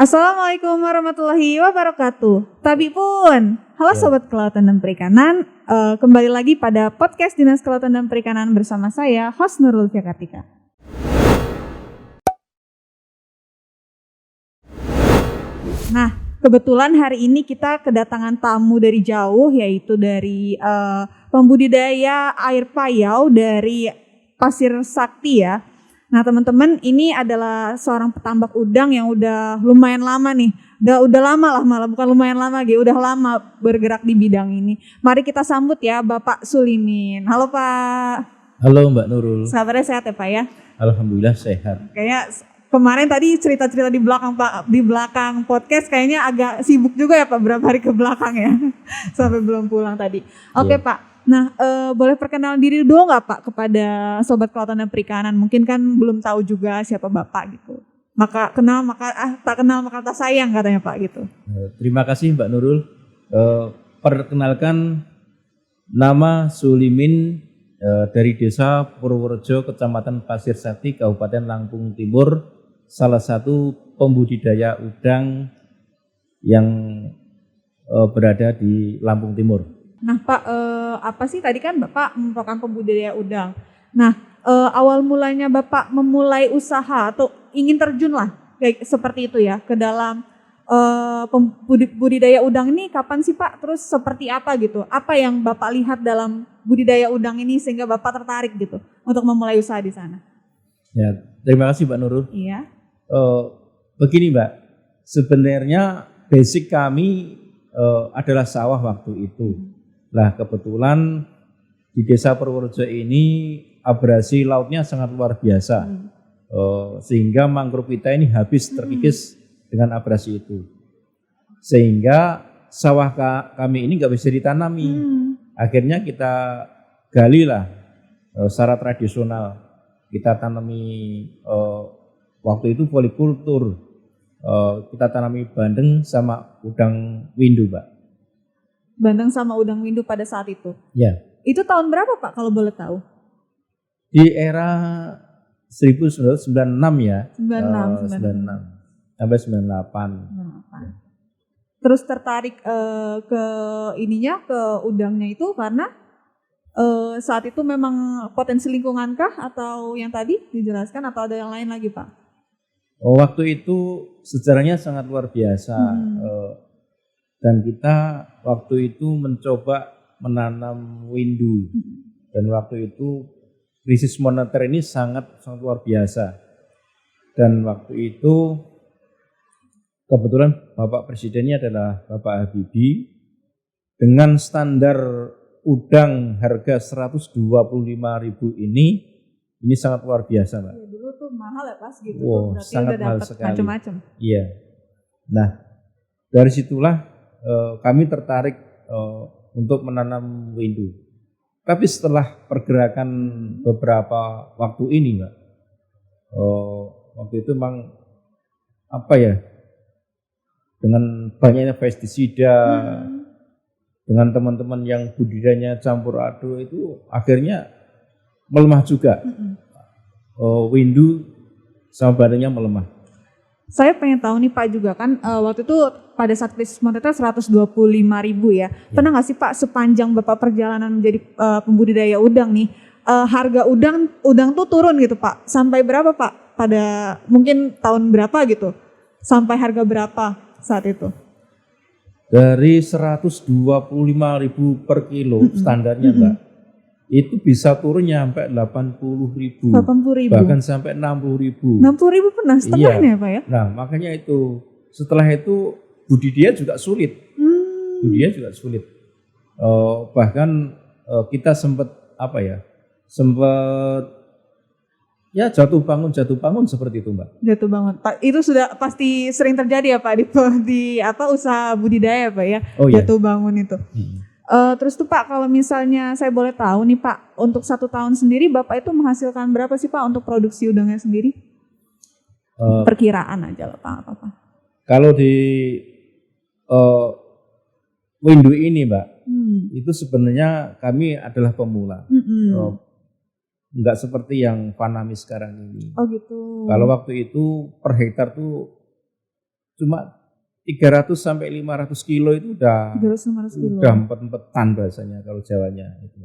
Assalamualaikum warahmatullahi wabarakatuh. Tabi pun, halo Ya. Sobat Kelautan dan Perikanan, kembali lagi pada podcast Dinas Kelautan dan Perikanan bersama saya, host Nurul Fiakartika. Nah, kebetulan hari ini kita kedatangan tamu dari jauh, yaitu dari pembudidaya air payau dari Pasir Sakti ya. Nah teman-teman, ini adalah seorang petambak udang yang udah lumayan lama nih. Udah lama lah, malah bukan lumayan lama lagi, udah lama bergerak di bidang ini. Mari kita sambut ya Bapak Sulimin. Halo Pak. Halo Mbak Nurul. Kabarnya sehat ya Pak ya? Alhamdulillah sehat. Kayaknya kemarin tadi cerita-cerita di belakang Pak, di belakang podcast kayaknya agak sibuk juga ya Pak, berapa hari ke belakang ya. Sampai belum pulang tadi. Oke Iya. Pak. Nah, boleh perkenalan diri dulu nggak Pak kepada Sobat Kelautan dan Perikanan? Mungkin kan belum tahu juga siapa Bapak gitu. Maka kenal maka tak kenal maka tak sayang katanya Pak gitu. Terima kasih Mbak Nurul. Perkenalkan, nama Sulimin dari Desa Purworejo, Kecamatan Pasir Sakti, Kabupaten Lampung Timur, salah satu pembudidaya udang yang berada di Lampung Timur. Nah Pak, apa sih tadi kan Bapak merupakan pembudidaya udang. Nah, awal mulanya Bapak memulai usaha atau ingin terjun lah kayak seperti itu ya ke dalam budidaya udang ini kapan sih Pak? Terus seperti apa gitu? Apa yang Bapak lihat dalam budidaya udang ini sehingga Bapak tertarik gitu untuk memulai usaha di sana? Ya, terima kasih Mbak Nurul. Iya. Begini Mbak, sebenarnya basic kami adalah sawah waktu itu. Lah kebetulan di Desa Purworejo ini abrasi lautnya sangat luar biasa, sehingga mangrove kita ini habis terkikis dengan abrasi itu, sehingga sawah kami ini nggak bisa ditanami. Akhirnya kita galilah secara tradisional, kita tanami waktu itu polikultur, kita tanami bandeng sama udang windu Mbak. Bandeng sama udang windu pada saat itu. Ya. Itu tahun berapa Pak kalau boleh tahu? Di era 1996 ya. 96 sampai 98. Terus tertarik ke ininya, ke udangnya itu karena saat itu memang potensi lingkungan kah atau yang tadi dijelaskan atau ada yang lain lagi Pak? Waktu itu sejarahnya sangat luar biasa. Dan kita waktu itu mencoba menanam windu. Dan waktu itu krisis moneter ini sangat luar biasa. Dan waktu itu kebetulan Bapak Presidennya adalah Bapak Habibie, dengan standar udang harga 125.000 ini sangat luar biasa Pak. Ya, dulu tuh mahal ya pas gitu, Wow, berarti sangat udah mahal dapat sekali. macam-macam. Iya. Nah, dari situlah kami tertarik untuk menanam windu. Tapi setelah pergerakan beberapa waktu ini Mbak, waktu itu memang apa ya, dengan banyaknya pestisida, dengan teman-teman yang budidayanya campur aduk itu akhirnya melemah juga. Windu sama bandengnya melemah. Saya pengen tahu nih Pak juga kan waktu itu pada saat krisis moneter 125.000 ya. Pernah nggak sih Pak sepanjang Bapak perjalanan menjadi pembudidaya udang nih, harga udang tuh turun gitu Pak? Sampai berapa Pak? Pada mungkin tahun berapa gitu? Sampai harga berapa saat itu? Dari 125.000 per kilo standarnya Mbak, itu bisa turun sampai 80.000, 80.000. bahkan sampai 60.000. 60.000 pernah setengahnya Pak ya? Nah makanya itu setelah itu budidaya juga sulit. Budidaya juga sulit. Bahkan kita sempat apa ya? Sempat ya jatuh bangun seperti itu Mbak. Jatuh banget Pak. Itu sudah pasti sering terjadi ya Pak di apa usaha budidaya Pak ya? Oh, iya. Jatuh bangun itu. Terus tuh Pak, kalau misalnya saya boleh tahu nih Pak, untuk 1 tahun sendiri Bapak itu menghasilkan berapa sih Pak untuk produksi udangnya sendiri? Perkiraan aja lah Pak, apa-apa. Kalau di windu ini Mbak, itu sebenarnya kami adalah pemula. Enggak seperti yang Panami sekarang ini. Oh gitu. Kalau waktu itu per hektar tuh cuma 300 sampai 500 kilo itu udah 300 kilo. udah empet-empetan bahasanya kalau Jawanya itu.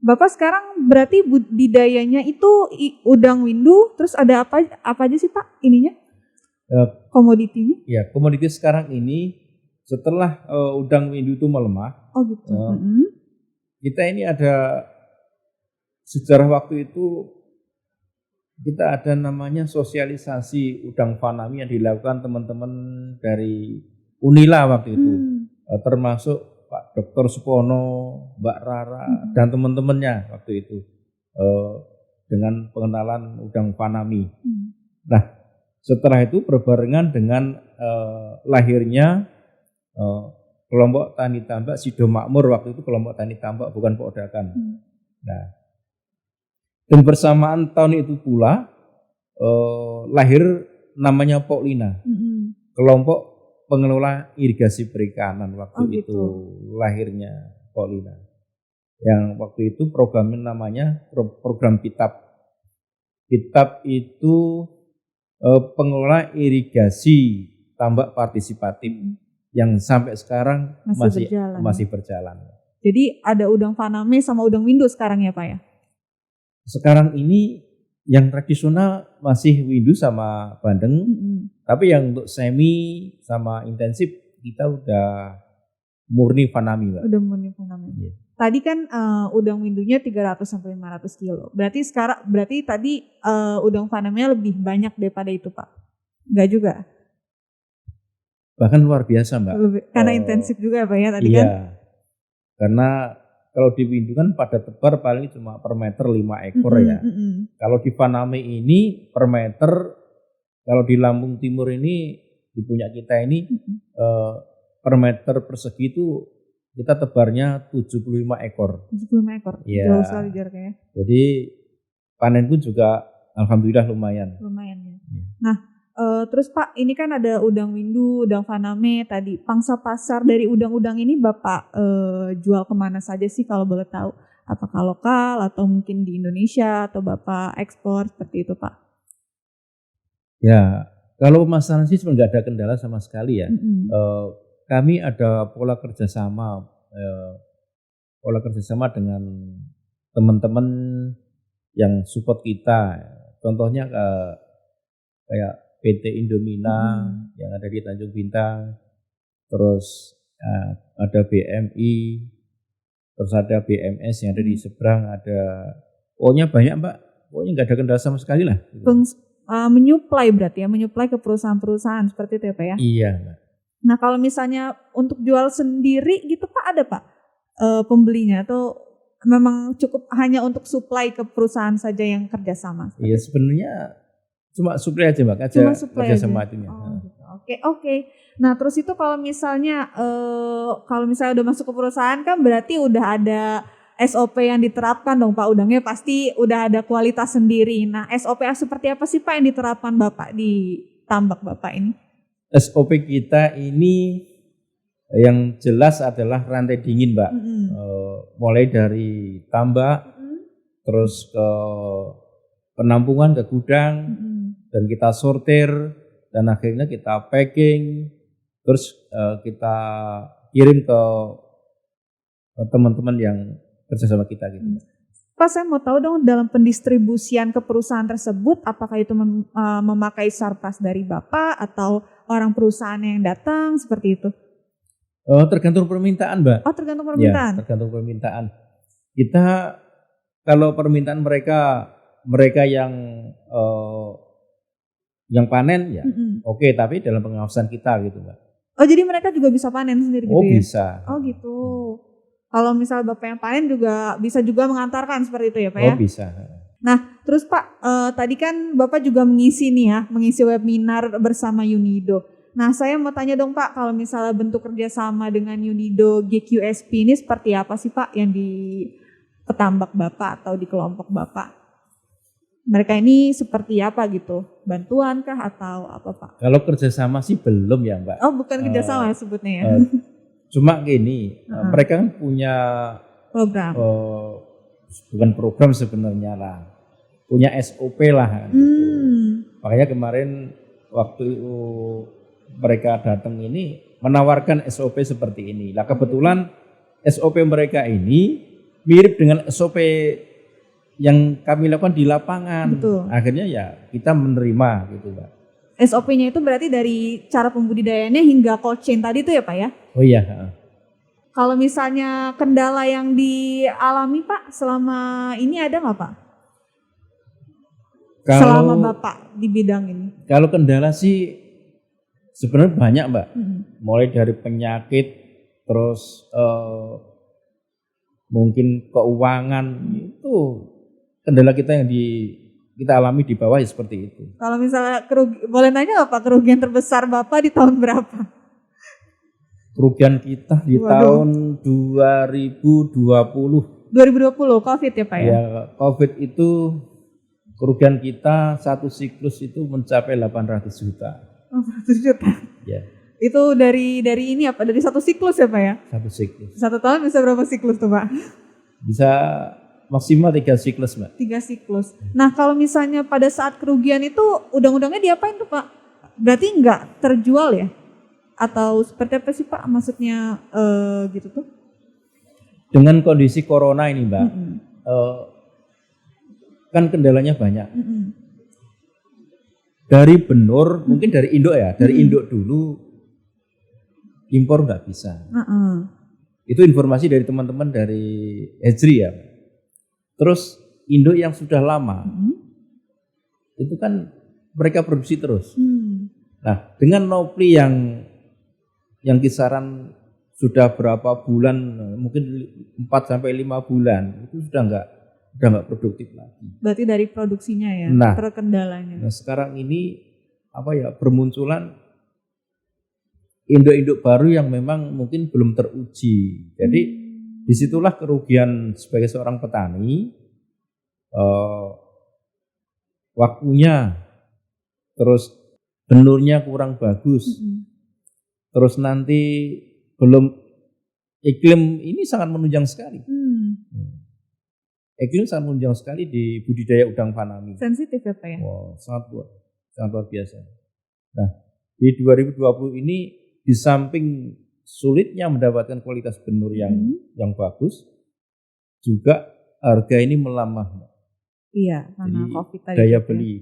Bapak sekarang berarti budidayanya itu udang windu, terus ada apa aja sih Pak ininya? Komoditinya? Ya, komoditi sekarang ini setelah udang windu itu melemah, gitu. kita ini ada sejarah waktu itu kita ada namanya sosialisasi udang fanami yang dilakukan teman-teman dari Unila waktu itu, termasuk Pak Dr. Supono, Mbak Rara, dan teman-temannya waktu itu dengan pengenalan udang fanami. Nah, setelah itu berbarengan dengan lahirnya kelompok tani tambak Sido Makmur, waktu itu kelompok tani tambak bukan Podakan. Nah, dan bersamaan tahun itu pula lahir namanya Poklina, kelompok pengelola irigasi perikanan waktu itu lahirnya Poklina. Yang waktu itu programnya namanya program PITAP. PITAP itu pengelola irigasi tambak partisipatif yang sampai sekarang masih berjalan. Jadi ada udang faname sama udang windu sekarang ya Pak ya? Sekarang ini yang tradisional masih windu sama bandeng, tapi yang untuk semi sama intensif kita udah murni fanami, Mbak. Udah murni fanami. Yeah. Tadi kan udang windunya 300 sampai 500 kilo. Berarti tadi udang fanaminya lebih banyak daripada itu, Pak? Enggak juga? Bahkan luar biasa, Mbak. Karena intensif juga, Pak ya tadi iya, kan? Iya. Karena kalau di windu kan pada tebar paling cuma per meter 5 ekor ya. Kalau di faname ini per meter, kalau di Lampung Timur ini di punya kita ini per meter persegi itu kita tebarnya 75 ekor. 75 ekor. Iya. Jauh sekali jaraknya. Jadi panen pun juga alhamdulillah lumayan. Lumayan ya. Nah, terus Pak, ini kan ada udang windu, udang faname tadi. Pangsa pasar dari udang-udang ini Bapak jual kemana saja sih kalau boleh tahu? Apakah lokal atau mungkin di Indonesia atau Bapak ekspor seperti itu Pak? Ya, kalau pemasaran sih sebenarnya nggak ada kendala sama sekali ya. Kami ada pola kerjasama dengan teman-teman yang support kita. Contohnya kayak PT Indomina yang ada di Tanjung Bintang, terus ada BMI, terus ada BMS yang ada di seberang, ada pokoknya banyak Mbak, pokoknya nggak ada kendala sama sekali lah. Menyuplai berarti ya, menyuplai ke perusahaan-perusahaan seperti itu ya Pak ya? Iya Mbak. Nah kalau misalnya untuk jual sendiri gitu Pak ada Pak pembelinya atau memang cukup hanya untuk supply ke perusahaan saja yang kerjasama? Iya sebenarnya cuma supply aja Mbak, kerja sama itunya. Gitu. Oke. Nah terus itu kalau misalnya udah masuk ke perusahaan kan berarti udah ada SOP yang diterapkan dong Pak, udangnya pasti udah ada kualitas sendiri. Nah SOP seperti apa sih Pak yang diterapkan Bapak di tambak Bapak ini? SOP kita ini yang jelas adalah rantai dingin Mbak, mulai dari tambak, terus ke penampungan ke gudang, dan kita sortir, dan akhirnya kita packing, terus kita kirim ke teman-teman yang kerja sama kita gitu. Pak, saya mau tahu dong dalam pendistribusian ke perusahaan tersebut, apakah itu memakai sarpas dari Bapak atau orang perusahaan yang datang seperti itu? Tergantung permintaan, Mbak. Oh, tergantung permintaan. Ya, tergantung permintaan. Kita kalau permintaan mereka yang panen ya, oke, tapi dalam pengawasan kita gitu, Mbak. Oh, jadi mereka juga bisa panen sendiri gitu ya? Oh, bisa. Oh, gitu. Kalau misal Bapak yang panen juga bisa juga mengantarkan seperti itu ya Pak ya? Oh bisa. Nah terus Pak, tadi kan Bapak juga mengisi webinar bersama Unido. Nah saya mau tanya dong Pak, kalau misalnya bentuk kerjasama dengan Unido GQSP ini seperti apa sih Pak yang di petambak Bapak atau di kelompok Bapak? Mereka ini seperti apa gitu? Bantuan kah atau apa Pak? Kalau kerjasama sih belum ya Mbak. Oh bukan kerjasama sebutnya ya? Cuma gini, mereka kan punya program, bukan program sebenarnya lah, punya SOP lah. Gitu. Makanya kemarin waktu mereka datang ini menawarkan SOP seperti ini. Nah kebetulan SOP mereka ini mirip dengan SOP yang kami lakukan di lapangan. Betul. Akhirnya ya kita menerima gitu Pak. SOP-nya itu berarti dari cara pembudidayaannya hingga cold chain tadi itu ya Pak ya? Oh iya. Kalau misalnya kendala yang dialami Pak selama ini ada nggak Pak? Selama Bapak di bidang ini? Kalau kendala sih sebenarnya banyak Mbak. Mulai dari penyakit, terus mungkin keuangan, itu kendala kita yang kita alami di bawah ya seperti itu. Kalau misalnya boleh nanya nggak Pak, kerugian terbesar Bapak di tahun berapa? Kerugian kita di tahun 2020. 2020 COVID ya Pak ya? Ya COVID itu kerugian kita satu siklus itu mencapai 800 juta. 800 juta? Ya. Itu dari ini apa? Dari satu siklus ya Pak ya? Satu siklus. Satu tahun bisa berapa siklus tuh Pak? Bisa maksimal 3 siklus Mbak. 3 siklus. Nah kalau misalnya pada saat kerugian itu udang-udangnya diapain tuh Pak? Berarti nggak terjual ya? Atau seperti apa sih Pak maksudnya gitu tuh? Dengan kondisi corona ini Mbak, kan kendalanya banyak. Dari benur, mungkin dari induk ya, dari induk dulu impor nggak bisa. Itu informasi dari teman-teman dari Hejri ya. Terus induk yang sudah lama, itu kan mereka produksi terus. Nah dengan nopli yang kisaran sudah berapa bulan, mungkin 4 sampai 5 bulan, itu sudah nggak produktif lagi. Berarti dari produksinya ya, terkendalanya. Nah sekarang ini bermunculan induk-induk baru yang memang mungkin belum teruji. Jadi disitulah kerugian sebagai seorang petani, waktunya, terus benurnya kurang bagus, terus nanti belum iklim ini sangat menunjang sekali. Iklim sangat menunjang sekali di budidaya udang fanami. Sensitif ya Pak ya? Wow, sangat luar biasa. Nah di 2020 ini di samping sulitnya mendapatkan kualitas benur yang bagus, juga harga ini melemah. Iya, karena jadi COVID tadi.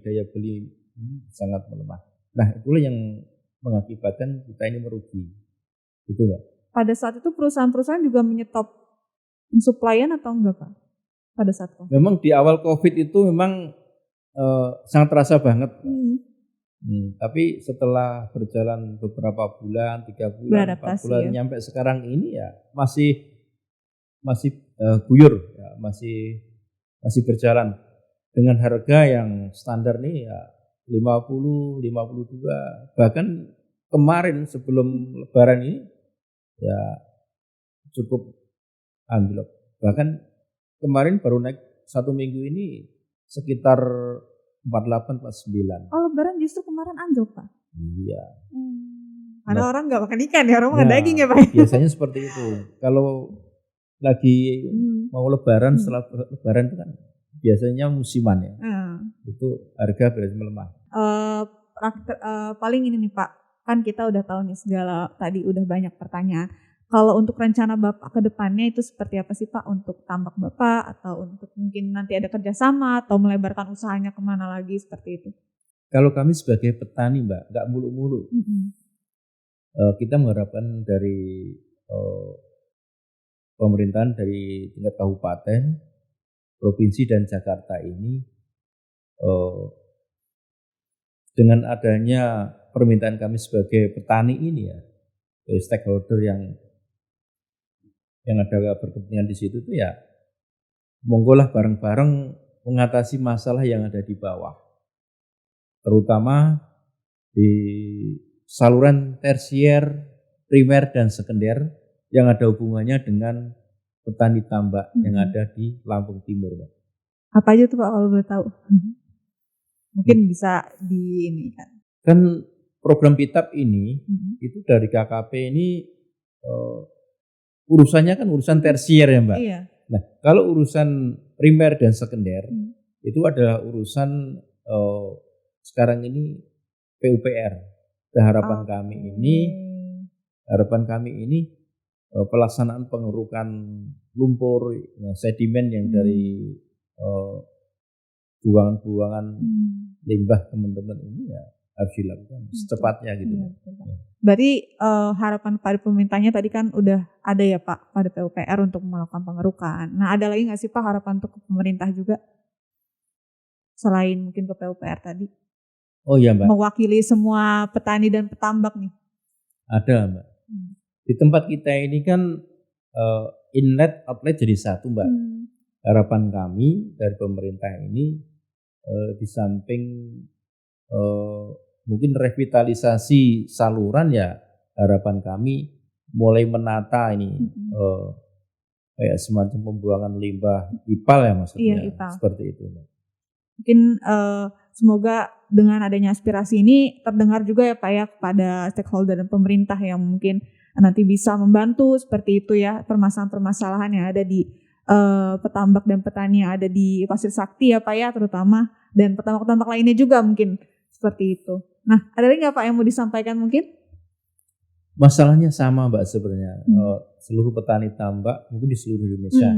Daya beli sangat melemah. Nah itulah yang mengakibatkan kita ini merugi. Gitu nggak? Pada saat itu perusahaan-perusahaan juga menyetop pensuplaian atau enggak Pak? Pada saat COVID? Memang di awal COVID itu memang sangat terasa banget. Tapi setelah berjalan beberapa bulan, 3 bulan, 4 bulan, ya, nyampe sekarang ini ya masih guyur, ya, masih berjalan dengan harga yang standar nih ya 50, 52. Bahkan kemarin sebelum Lebaran ini ya cukup anjlok. Bahkan kemarin baru naik 1 minggu ini sekitar 48, 49. Oh Lebaran justru kemarin anjlok Pak? Iya. Karena orang nggak makan ikan ya, orang makan daging ya Pak? Biasanya seperti itu. Kalau lagi mau Lebaran, setelah Lebaran itu kan biasanya musiman ya. Itu harga berarti melemah. Paling ini nih Pak, kan kita udah tahu nih segala, tadi udah banyak pertanyaan. Kalau untuk rencana Bapak ke depannya itu seperti apa sih Pak untuk tambak Bapak, atau untuk mungkin nanti ada kerjasama atau melebarkan usahanya kemana lagi seperti itu? Kalau kami sebagai petani Mbak, nggak muluk-muluk. Kita mengharapkan dari pemerintahan dari tingkat kabupaten, provinsi dan Jakarta ini dengan adanya permintaan kami sebagai petani ini ya, stakeholder yang ada berkepentingan di situ tuh ya, monggolah bareng-bareng mengatasi masalah yang ada di bawah, terutama di saluran tersier, primer dan sekunder yang ada hubungannya dengan petani tambak yang ada di Lampung Timur. Apa aja tuh Pak kalau boleh tahu? Mungkin bisa di ini kan. Kan program PITAP ini itu dari KKP ini urusannya kan urusan tersier ya Mbak. Iya. Nah kalau urusan primer dan sekunder itu adalah urusan sekarang ini PUPR. Harapan kami ini pelaksanaan pengerukan lumpur, sedimen yang dari buangan-buangan limbah teman-teman ini ya harus dilakukan secepatnya gitu. Iya, berarti harapan pada pemerintahnya tadi kan udah ada ya Pak pada PUPR untuk melakukan pengerukan. Nah ada lagi nggak sih Pak harapan untuk pemerintah juga selain mungkin ke PUPR tadi? Oh iya Mbak. Mewakili semua petani dan petambak nih. Ada Mbak. Di tempat kita ini kan inlet outlet jadi satu Mbak. Harapan kami dari pemerintah ini di samping mungkin revitalisasi saluran ya harapan kami mulai menata ini kayak semacam pembuangan limbah IPAL ya maksudnya. Iya, IPAL. Seperti itu. Mungkin semoga dengan adanya aspirasi ini terdengar juga ya Pak ya kepada stakeholder dan pemerintah yang mungkin nanti bisa membantu seperti itu ya permasalahan-permasalahan yang ada di petambak dan petani yang ada di Pasir Sakti ya Pak ya terutama dan petambak-petambak lainnya juga mungkin seperti itu. Nah ada lagi nggak Pak yang mau disampaikan mungkin? Masalahnya sama Mbak sebenarnya seluruh petani tambak mungkin di seluruh Indonesia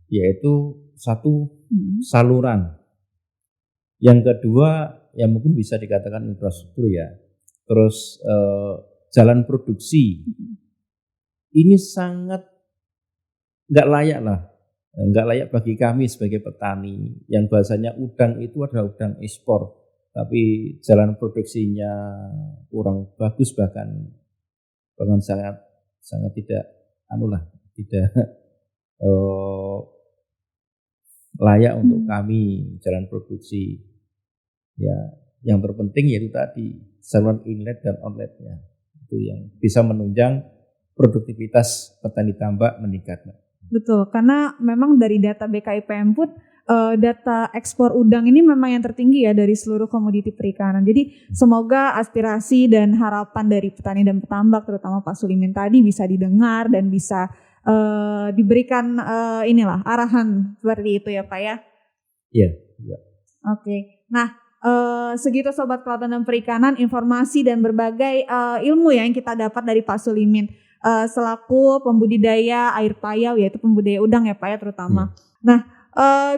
yaitu satu saluran, yang kedua yang mungkin bisa dikatakan infrastruktur ya, terus jalan produksi ini sangat nggak layak bagi kami sebagai petani yang bahasanya udang itu adalah udang ekspor, tapi jalan produksinya kurang bagus bahkan sangat tidak layak untuk kami jalan produksi. Ya, yang terpenting yaitu tadi saluran inlet dan outletnya itu yang bisa menunjang produktivitas petani tambak meningkat. Betul, karena memang dari data BKIPM pun data ekspor udang ini memang yang tertinggi ya dari seluruh komoditi perikanan. Jadi semoga aspirasi dan harapan dari petani dan petambak terutama Pak Sulimin tadi bisa didengar dan bisa diberikan arahan seperti itu ya Pak ya. Iya. Oke. Nah, segitu Sobat Kelautan dan Perikanan, informasi dan berbagai ilmu yang kita dapat dari Pak Sulimin selaku pembudidaya air payau, yaitu pembudidaya udang ya Pak ya terutama. Nah,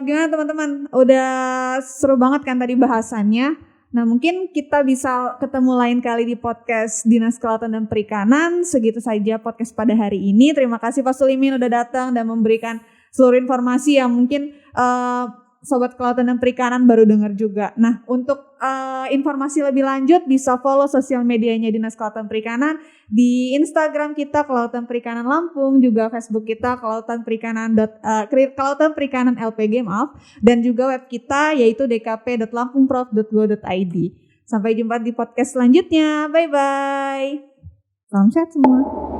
gimana teman-teman? Udah seru banget kan tadi bahasannya. Nah mungkin kita bisa ketemu lain kali di podcast Dinas Kelautan dan Perikanan. Segitu saja podcast pada hari ini. Terima kasih Pak Sulimin udah datang dan memberikan seluruh informasi yang mungkin Sobat Kelautan dan Perikanan baru dengar juga. Nah untuk informasi lebih lanjut bisa follow sosial medianya Dinas Kelautan Perikanan. Di Instagram kita Kelautan Perikanan Lampung, juga Facebook kita Kelautan Perikanan LPG dan juga web kita yaitu dkp.lampungprof.go.id. Sampai jumpa di podcast selanjutnya. Bye bye. Salam sehat semua.